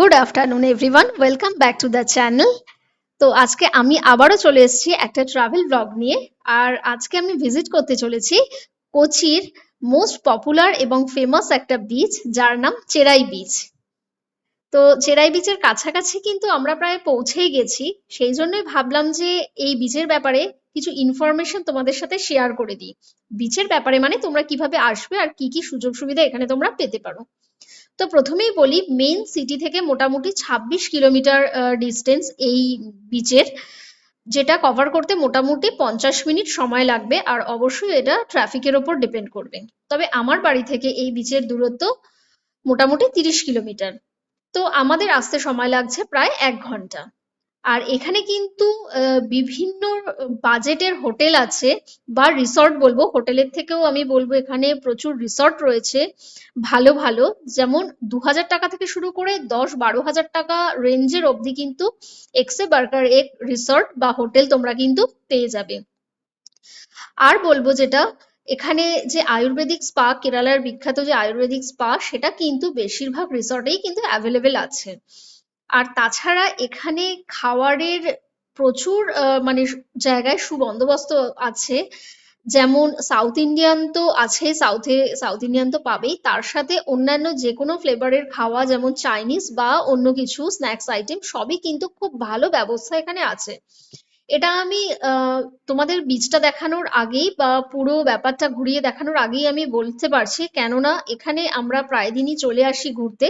Good afternoon everyone, welcome back to the channel. তো আজকে আমি আবারও চলে এসেছি একটা ট্রাভেল ব্লগ নিয়ে। আর আজকে আমি ভিজিট করতে চলেছি কোচির মোস্ট পপুলার এবং ফেমাস একটা বিচ, যার নাম চেরাই বিচ। তো চেরাই বিচের কাছাকাছি কিন্তু আমরা প্রায় পৌঁছেই গেছি। সেই জন্যই ভাবলাম যে এই বিচের ব্যাপারে কিছু ইনফরমেশন তোমাদের সাথে শেয়ার করে দিই। বিচের ব্যাপারে মানে তোমরা কিভাবে আসবে আর কি কি সুযোগ সুবিধা এখানে তোমরা পেতে পারো। তো প্রথমেই বলি, মেইন সিটি থেকে মোটামুটি ২৬ কিলোমিটার ডিস্টেন্স এই বিচের, যেটা কভার করতে মোটামুটি ৫০ মিনিট সময় লাগবে। আর অবশ্যই এটা ট্রাফিকের ওপর ডিপেন্ড করবে। তবে আমার বাড়ি থেকে এই বিচের দূরত্ব মোটামুটি ৩০ কিলোমিটার। তো আমাদের আসতে সময় লাগছে প্রায় ১ ঘন্টা। আর এখানে কিন্তু বিভিন্ন বাজেটের হোটেল আছে, বা রিসর্ট বলবো, হোটেলের থেকেও আমি বলবো এখানে প্রচুর রিসর্ট রয়েছে ভালো ভালো। যেমন ২০০০ টাকা থেকে শুরু করে ১০-১২ হাজার টাকা রেঞ্জের অবধি কিন্তু এক্সে বার্গার এক রিসর্ট বা হোটেল তোমরা কিন্তু পেয়ে যাবে। আর বলবো যেটা, এখানে যে আয়ুর্বেদিক স্পা, কেরালার বিখ্যাত যে আয়ুর্বেদিক স্পা, সেটা কিন্তু বেশিরভাগ রিসর্টেই কিন্তু অ্যাভেলেবেল আছে। আর তাছাড়া এখানে খাওয়ারের প্রচুর মানে জায়গায় সুবন্দোবস্ত আছে। যেমন সাউথ ইন্ডিয়ান তো আছে, সাউথ ইন্ডিয়ান তো পাবেই, তার সাথে অন্যান্য যে কোনো ফ্লেভারের খাওয়া, যেমন চাইনিজ বা অন্য কিছু স্ন্যাক্স আইটেম, সবই কিন্তু খুব ভালো ব্যবস্থা এখানে আছে। এটা আমি তোমাদের বীজটা দেখানোর আগেই বা পুরো ব্যাপারটা ঘুরিয়ে দেখানোর আগেই আমি বলতে পারছি, কেননা এখানে আমরা প্রায় দিনই চলে আসি ঘুরতে।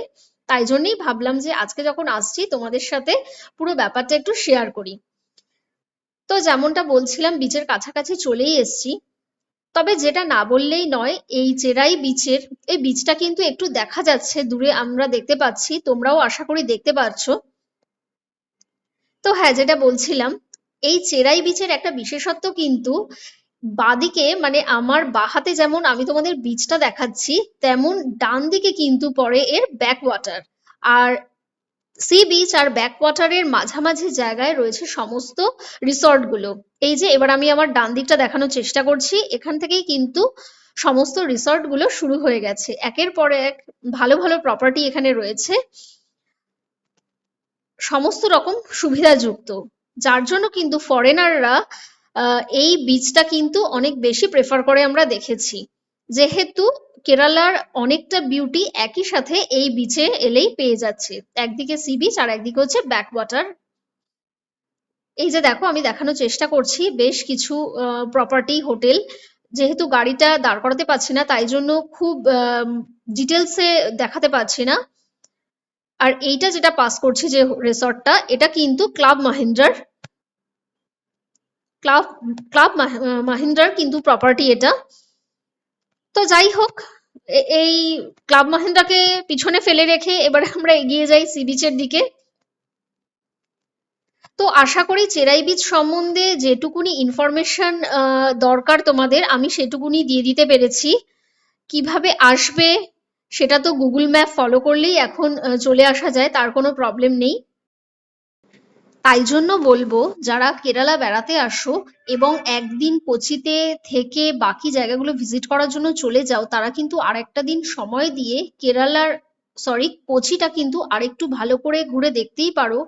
তাই জন্যই ভাবলাম যে আজকে যখন আসছি তোমাদের সাথে পুরো ব্যাপারটা একটু শেয়ার করি। তো যেমনটা বলছিলাম, বিচের কাছাকাছি চলেই এসছি। তবে যেটা না বললেই নয়, এই চেরাই বিচের, এই বিচটা কিন্তু একটু দেখা যাচ্ছে দূরে, আমরা দেখতে পাচ্ছি, তোমরাও আশা করি দেখতে পাচ্ছ। তো হ্যাঁ, যেটা বলছিলাম, এই চেরাই বিচের একটা বিশেষত্ব কিন্তু, বাদিকে মানে আমার বাহাতে যেমন আমি তোমাদের বিচটা দেখাচ্ছি, তেমন ডান দিকে কিন্তু পড়ে এর ব্যাক ওয়াটার। আর সি বিচ আর ব্যাক ওয়াটারের মাঝামাঝি জায়গায় রয়েছে সমস্ত রিসর্ট গুলো। এই যে এবার আমি আমার ডান দিকটা দেখানোর চেষ্টা করছি, এখান থেকেই কিন্তু সমস্ত রিসর্ট গুলো শুরু হয়ে গেছে। একের পর এক ভালো ভালো প্রপার্টি এখানে রয়েছে, সমস্ত রকম সুবিধাযুক্ত, যার জন্য কিন্তু ফরেনাররা এই বিচটা কিন্তু অনেক বেশি প্রেফার করে আমরা দেখেছি। যেহেতু কেরালার অনেকটা বিউটি একই সাথে এই বিচে এলেই পেয়ে যাচ্ছে, একদিকে সি বিচ আর একদিকে হচ্ছে ব্যাক ওয়াটার। এই যে দেখো, আমি দেখানোর চেষ্টা করছি বেশ কিছু প্রপার্টি, হোটেল। যেহেতু গাড়িটা দাঁড় করাতে পারছি না, তাই জন্য খুব ডিটেলসে দেখাতে পারছি না। আর এইটা যেটা পাস করছি যে রিসর্টটা, এটা কিন্তু ক্লাব মাহিন্দ্রার, ক্লাব ক্লাব মাহিন্দ্রার কিন্তু প্রপার্টি এটা। তো যাই হোক, এই ক্লাব মাহিন্দ্রাকে পিছনে ফেলে রেখে এবার আমরা এগিয়ে যাই সি বিচের দিকে। তো আশা করি চেরাই বিচ সম্বন্ধে যেটুকুনি ইনফরমেশন দরকার তোমাদের, আমি সেটুকুনি দিয়ে দিতে পেরেছি। কিভাবে আসবে সেটা তো গুগল ম্যাপ ফলো করলেই এখন চলে আসা যায়, তার কোনো প্রবলেম নেই। তাই জন্য বলবো, যারা কেরালা বেড়াতে আসো এবং একদিন কোচিতে থেকে বাকি জায়গাগুলো ভিজিট করার জন্য চলে যাও, তারা কিন্তু আরেকটা দিন সময় দিয়ে কেরালার, সরি, কোচিটা কিন্তু আরেকটু ভালো করে ঘুরে দেখতেই পারো।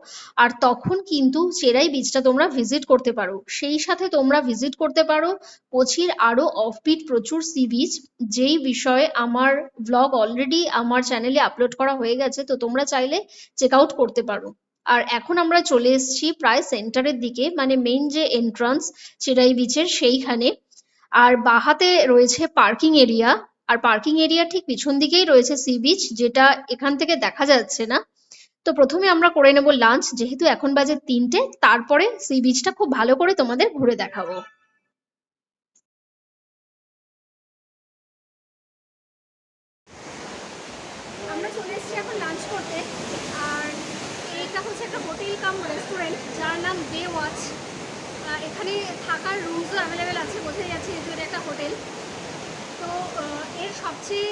আর তখন কিন্তু চেরাই বিচটা তোমরা ভিজিট করতে পারো। সেই সাথে তোমরা ভিজিট করতে পারো কোচির আরো অফবিট প্রচুর সি বিচ, যেই বিষয়ে আমার ব্লগ অলরেডি আমার চ্যানেলে আপলোড করা হয়ে গেছে, তো তোমরা চাইলে চেক আউট করতে পারো। আর এখন আমরা চলে এসেছি প্রায় সেন্টারের দিকে, মানে মেইন যে এন্ট্রান্স চেরাই বিচের সেইখানে। আর বাহাতে রয়েছে পার্কিং এরিয়া, আর পার্কিং এরিয়া ঠিক পিছন দিকেই রয়েছে সি বিচ, যেটা এখান থেকে দেখা যাচ্ছে না। তো প্রথমে আমরা করে নেব লাঞ্চ, যেহেতু এখন বাজে ৩টে, তারপরে সি বিচটা খুব ভালো করে তোমাদের ঘুরে দেখাবো। আমরা চলে এসেছি এখন লাঞ্চ করতে। আর এটা হচ্ছে একটা হোটেল কাম রেস্টুরেন্ট, যার নাম বে ওয়াচ। এখানে থাকার রুমসও অ্যাভেলেবেল আছে, বোঝাই যাচ্ছে যেহেতু এটা একটা হোটেল। তো এর সবচেয়ে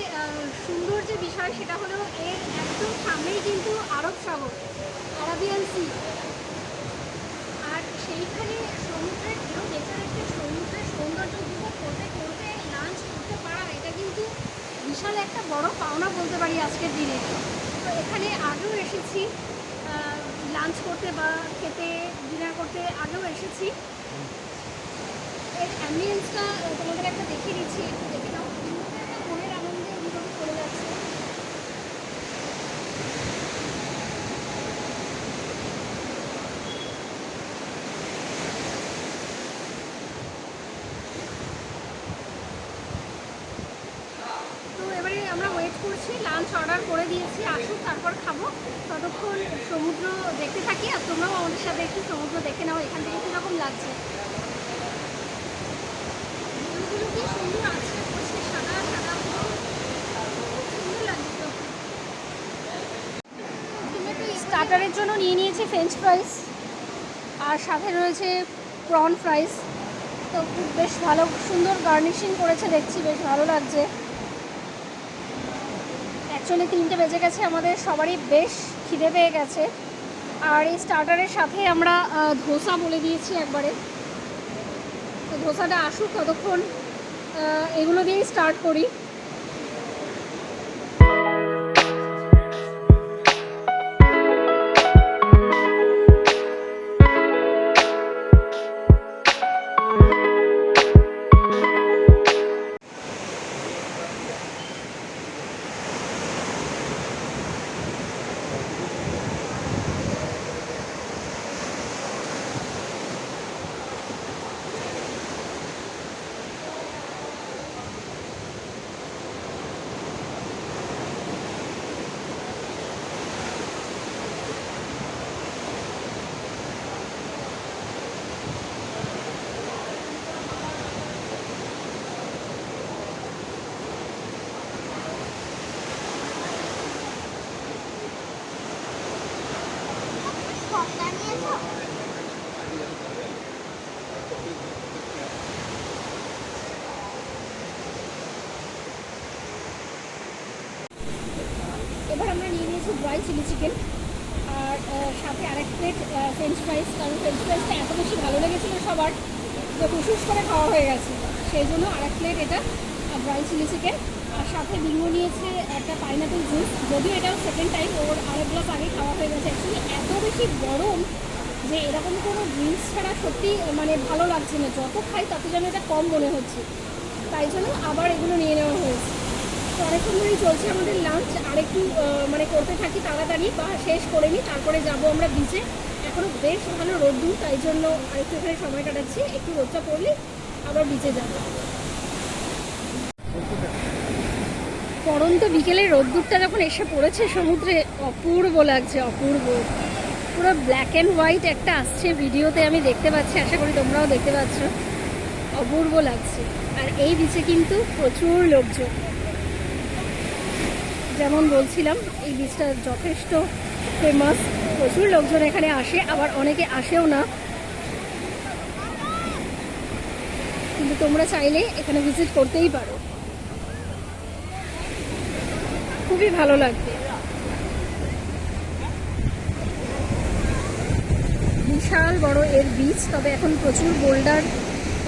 সুন্দর যে বিষয় সেটা হলো, এর একদম সামনেই কিন্তু আরব সাগর, আরাবিয়ান সি। আর সেইখানে সমুদ্রের ঢেউ দেখতে দেখতে, সমুদ্রের সৌন্দর্য উপভোগ করতে করতে লাঞ্চ করতে পারা, এটা কিন্তু বিশাল একটা বড় পাওনা বলতে পারি আজকের দিনে। তো এখানে আগেও এসেছি, লাঞ্চ করতে বা খেতে ডিনার করতে আগেও এসেছি। এর অ্যাম্বিয়েন্সটা তোমাদের একটা দেখিয়ে দিচ্ছি, একটু দেখে নাও। মনের আনন্দে ভিতরে চলে যাচ্ছে। তো এবারে আমরা ওয়েট করছি, লাঞ্চ অর্ডার করে দিয়েছি, আসুক তারপর খাবো। ততক্ষণ সমুদ্র দেখতে থাকি, আর তোমরাও আমাদের সাথে একটু সমুদ্র দেখে নাও এখান থেকে কীরকম লাগছে। ঢেউগুলো কি সুন্দর আছে, পরিষ্কার সাদা সাদা সুন্দর লাগছে। স্টার্টারের জন্য নিয়ে নিয়েছি ফ্রেঞ্চ ফ্রাইস, আর সাথে রয়েছে প্রন ফ্রাইস। তো খুব বেশ ভালো সুন্দর গার্নিশিং করেছে, দেখছি বেশ ভালো লাগছে। অ্যাকচুয়ালি 3টে বেজে গেছে, আমাদের সবারই বেশ খিদে পেয়ে গেছে। আর এই স্টার্টারের সাথে আমরা ধোসা বলে দিয়েছি একবারে। তো ধোসাটা আসুক, ততক্ষণ এগুলো দিয়েই স্টার্ট করি। এবার আমরা নিয়ে নিয়েছি ড্রাই চিলি চিকেন, আর সাথে আরেক প্লেট ফ্রেঞ্চ ফ্রাইস। কারণ ফ্রেঞ্চ ফ্রাইসটা এত বেশি ভালো লেগেছিলো সবার যে হুসুস করে খাওয়া হয়ে গেছে, সেই জন্য আরেক প্লেট এটা ড্রাই চিলি চিকেন। আর সাথে বিঙ্গো নিয়েছে একটা পাইনাপেল জুস, যদিও এটাও সেকেন্ড টাইম, ওর আরেক গ্লাস আগে খাওয়া হয়ে গেছে। অ্যাকচুয়ালি এত বেশি গরম যে এরকম কোনো ড্রিঙ্কস ছাড়া সত্যি মানে ভালো লাগছে না, যত খাই তত যেন এটা কম মনে হচ্ছে, তাই জন্য আবার এগুলো নিয়ে নেওয়া হয়েছে। তো অনেকক্ষণ ধরেই চলছে আমাদের লাঞ্চ, আরেকটু মানে করতে থাকি তাড়াতাড়ি বা শেষ করে নিই, তারপরে যাব আমরা বিচে। এখনও বেশ ভালো রোদ্দুর, তাই জন্য আরেকটু এখানে সময় কাটাচ্ছি, একটু রোদটা পড়লে আবার বিচে যাব। পড়ন্ত বিকেলে রোদ্দুরটা যখন এসে পড়েছে সমুদ্রে, অপূর্ব লাগছে, অপূর্ব। পুরো ব্ল্যাক অ্যান্ড হোয়াইট একটা আসছে ভিডিওতে, আমি দেখতে পাচ্ছি, আশা করি তোমরাও দেখতে পাচ্ছ। অপূর্ব লাগছে। আর এই বিচে কিন্তু প্রচুর লোকজন। যেমন বলছিলাম, এই বিচটা যথেষ্ট ফেমাস, প্রচুর লোকজন এখানে আসে, আবার অনেকে আসেও না। কিন্তু তোমরা চাইলে এখানে ভিজিট করতেই পারো, খুবই ভালো লাগবে। বিশাল বড় এর বিচ, তবে এখন প্রচুর বোল্ডার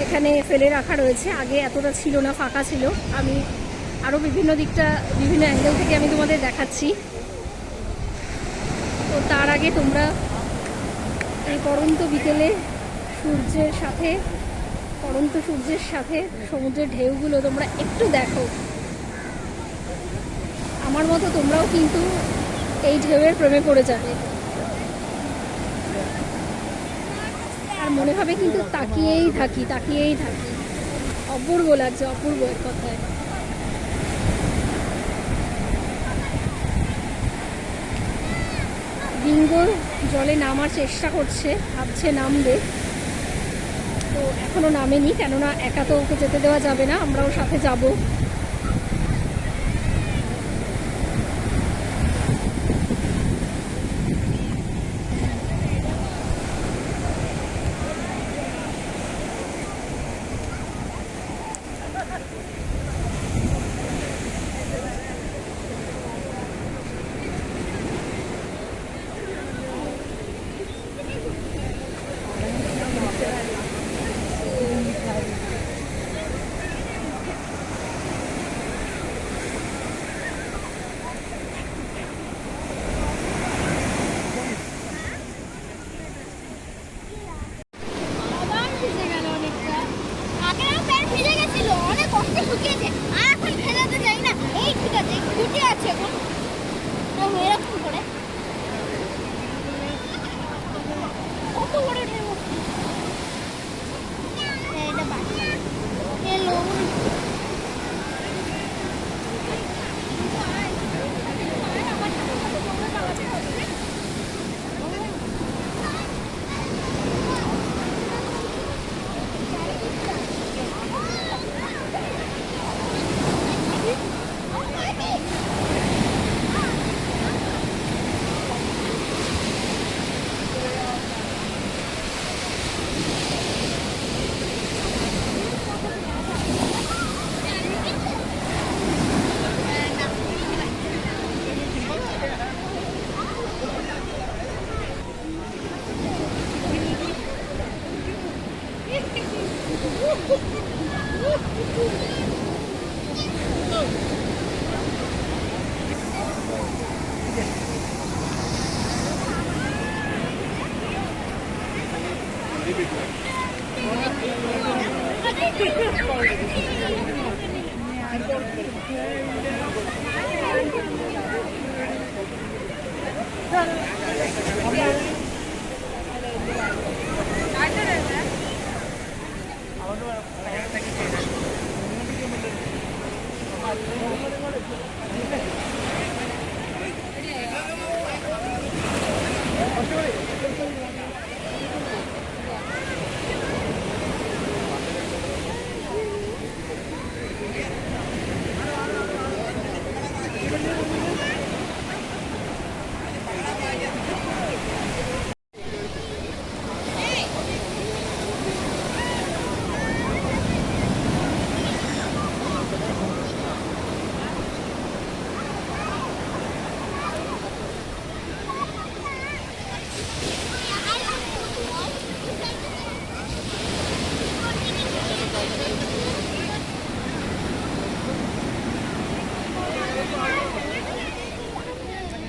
এখানে ফেলে রাখা রয়েছে, আগে এতটা ছিল না, ফাঁকা ছিল। আমি আরও বিভিন্ন দিকটা বিভিন্ন অ্যাঙ্গেল থেকে আমি তোমাদের দেখাচ্ছি। তো তার আগে তোমরা এই পড়ন্ত বিকেলে সূর্যের সাথে, পড়ন্ত সূর্যের সাথে সমুদ্রের ঢেউগুলো তোমরা একটু দেখো। আমার মতো তোমরাও কিন্তু এই ঢেউয়ের প্রেমে পড়ে যাবে, আর মনে হবে কিন্তু তাকিয়েই থাকি, তাকিয়েই থাকি। অপূর্ব লাগছে, অপূর্ব এক কথায়। বিঙ্গো জলে নামার চেষ্টা করছে, ভাবছে নামবে, তো এখনো নামেনি, কেননা একা তো ওকে যেতে দেওয়া যাবে না, আমরাও সাথে যাব। শুকিয়েছে আর এখন ফেলাতে যাই না। এই ঠিক আছে, ফুটে আছে এখন তো এরকম করে কত বড় ঢেউ। এটা বাচ্চা এলো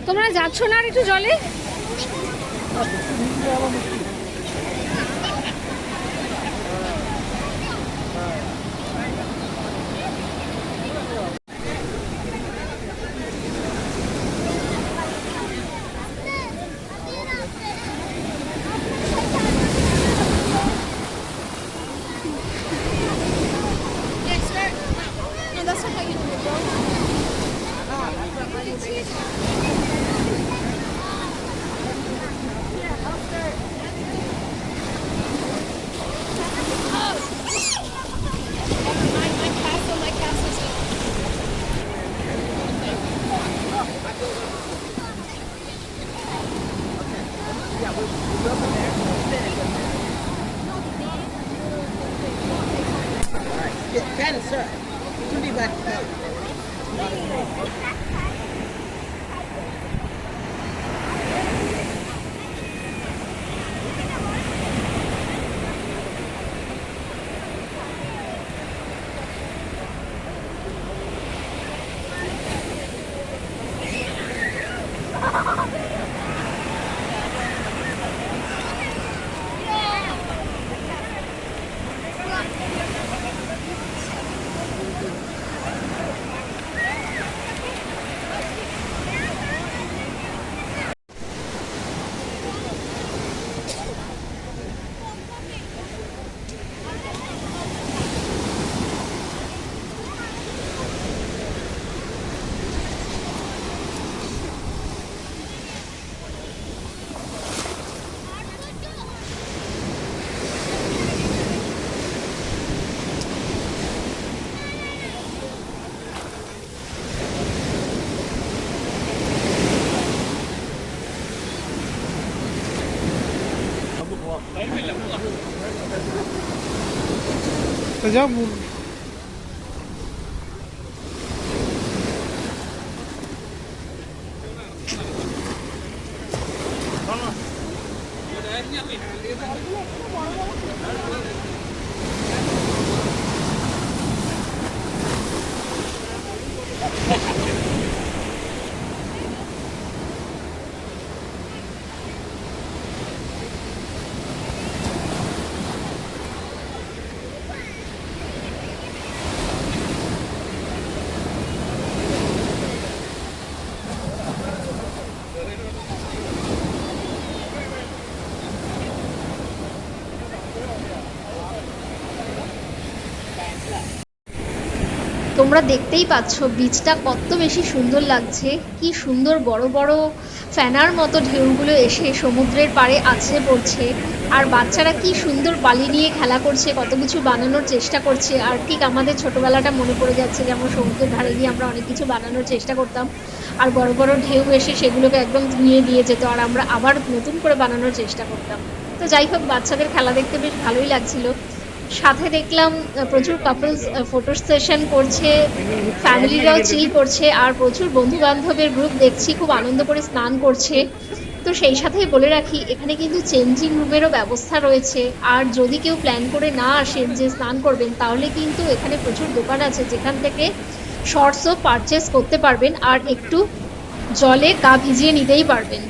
তোমরা যাচ্ছ না আর একটু জলে? That is, sir. To be back. जा তোমরা দেখতেই পাচ্ছ বিচটা কত বেশি সুন্দর লাগছে, কি সুন্দর বড় বড় ফ্যানার মতো ঢেউগুলো এসে সমুদ্রের পাড়ে আছড়ে পড়ছে। আর বাচ্চারা কি সুন্দর বালি নিয়ে খেলা করছে, কত কিছু বানানোর চেষ্টা করছে। আর ঠিক আমাদের ছোটবেলাটা মনে পড়ে যাচ্ছে, যেমন সমুদ্রের ধারে গিয়ে আমরা অনেক কিছু বানানোর চেষ্টা করতাম, আর বড় বড় ঢেউ এসে সেগুলোকে একদম ধুয়ে দিয়ে যেত, আর আমরা আবার নতুন করে বানানোর চেষ্টা করতাম। তো যাই হোক, বাচ্চাদের খেলা দেখতে বেশ ভালোই লাগছিল। সাথে দেখলাম প্রচুর কাপলস ফটো সেশন করছে, ফ্যামিলিরাও চিল করছে, আর প্রচুর বন্ধু বান্ধবের গ্রুপ দেখছি খুব আনন্দ করে স্নান করছে। তো সেই সাথেই বলে রাখি, এখানে কিন্তু চেঞ্জিং রুমেরও ব্যবস্থা রয়েছে। আর যদি কেউ প্ল্যান করে না আসেন যে স্নান করবেন, তাহলে কিন্তু এখানে প্রচুর দোকান আছে যেখান থেকে শর্টসও পারচেস করতে পারবেন, আর একটু জলে গা ভিজিয়ে নিতেই পারবেন।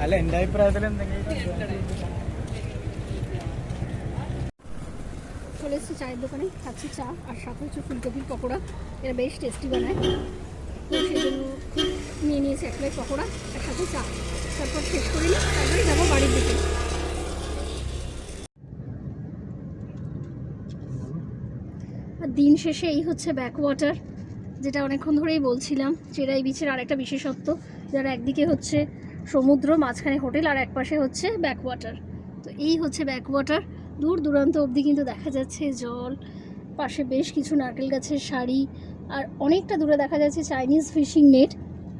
അല്ല എന്റെ അഭിപ്രായത്തിൽ എന്തെങ്കിലും চলে এসেছি চায়ের দোকানে, খাচ্ছি চা আর সাথে হচ্ছে ফুলকপির পকোড়া। এরা বেশ টেস্টি বানায়, তো সেই জন্য নিয়ে নিয়েছি এক প্লেট পকোড়া আর সাথে চা। তারপর শেষ করে নিই, তারপরে যাবো বাড়ির দিকে। আর দিন শেষে এই হচ্ছে ব্যাকওয়াটার, যেটা অনেকক্ষণ ধরেই বলছিলাম। চেরাই বিচের আর একটা বিশেষত্ব, যারা একদিকে হচ্ছে সমুদ্র, মাঝখানে হোটেল, আর একপাশে হচ্ছে ব্যাকওয়াটার। তো এই হচ্ছে ব্যাকওয়াটার, দূর দূরান্ত অবধি কিন্তু দেখা যাচ্ছে জল, পাশে বেশ কিছু নারকেল গাছের সারি, আর অনেকটা দূরে দেখা যাচ্ছে চাইনিজ ফিশিং নেট।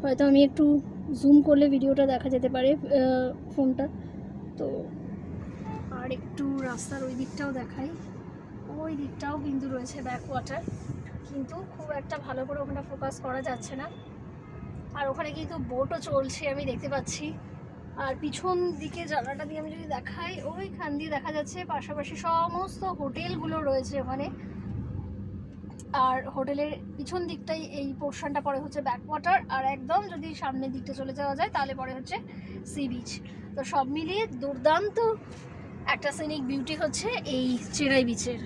হয়তো আমি একটু জুম করলে ভিডিওটা দেখা যেতে পারে ফোনটা। তো আর একটু রাস্তার ওই দিকটাও দেখাই, ওই দিকটাও কিন্তু রয়েছে ব্যাকওয়াটার, কিন্তু খুব একটা ভালো করে ওখানে ফোকাস করা যাচ্ছে না। আর ওখানে কিন্তু বোটও চলছে আমি দেখতে পাচ্ছি। আর পিছন দিকে জায়গাটা দিয়ে আমি যদি দেখাই, ওইখান দিয়ে দেখা যাচ্ছে পাশাপাশি সমস্ত হোটেলগুলো রয়েছে ওখানে। আর হোটেলের পিছন দিকটাই এই পোর্শনটা পরে হচ্ছে ব্যাকওয়াটার, আর একদম যদি সামনের দিকটা চলে যাওয়া যায় তাহলে পরে হচ্ছে সি বিচ। তো সব মিলিয়ে দুর্দান্ত একটা সিনিক বিউটি হচ্ছে এই চেরাই বিচের।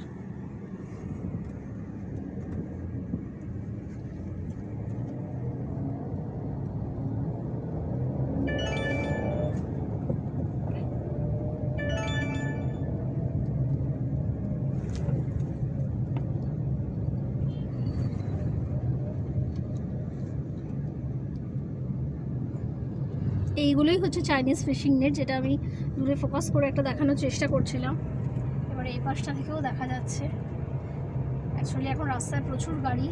এইগুলোই হচ্ছে চাইনিজ ফিশিং নেট, যেটা আমি দূরে ফোকাস করে একটা দেখানোর চেষ্টা করছিলাম। এবারে এই পাশটা থেকেও দেখা যাচ্ছে। অ্যাকচুয়ালি এখন রাস্তায় প্রচুর গাড়ি,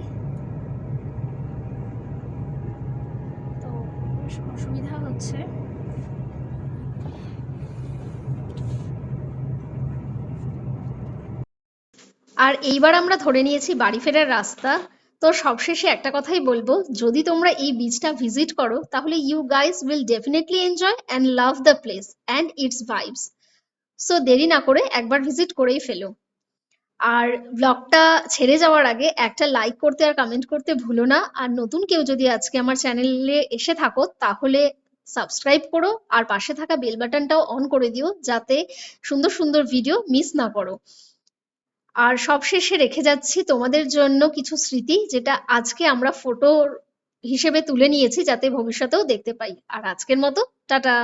তো বেশ অসুবিধা হচ্ছে। আর এইবার আমরা ধরে নিয়েছি বাড়ি ফেরার রাস্তা। তো সবশেষে একটা কথাই বলবো, যদি তোমরা এই বিচটা ভিজিট করো তাহলে you guys will definitely enjoy and love the place and its vibes. So দেরি না করে একবার ভিজিট করেই ফেলো। আর ব্লগটা ছেড়ে যাওয়ার আগে একটা লাইক করতে আর কমেন্ট করতে ভুলো না। আর নতুন কেউ যদি আজকে আমার চ্যানেলে এসে থাকো তাহলে সাবস্ক্রাইব করো, আর পাশে থাকা বেল বাটনটাও অন করে দিও, যাতে সুন্দর সুন্দর ভিডিও মিস না করো। আর সবশেষে রেখে যাচ্ছি তোমাদের জন্য কিছু স্মৃতি, যেটা আজকে আমরা ফটো হিসেবে তুলে নিয়েছি যাতে ভবিষ্যতেও দেখতে পাই। আর আজকের মতো টাটা।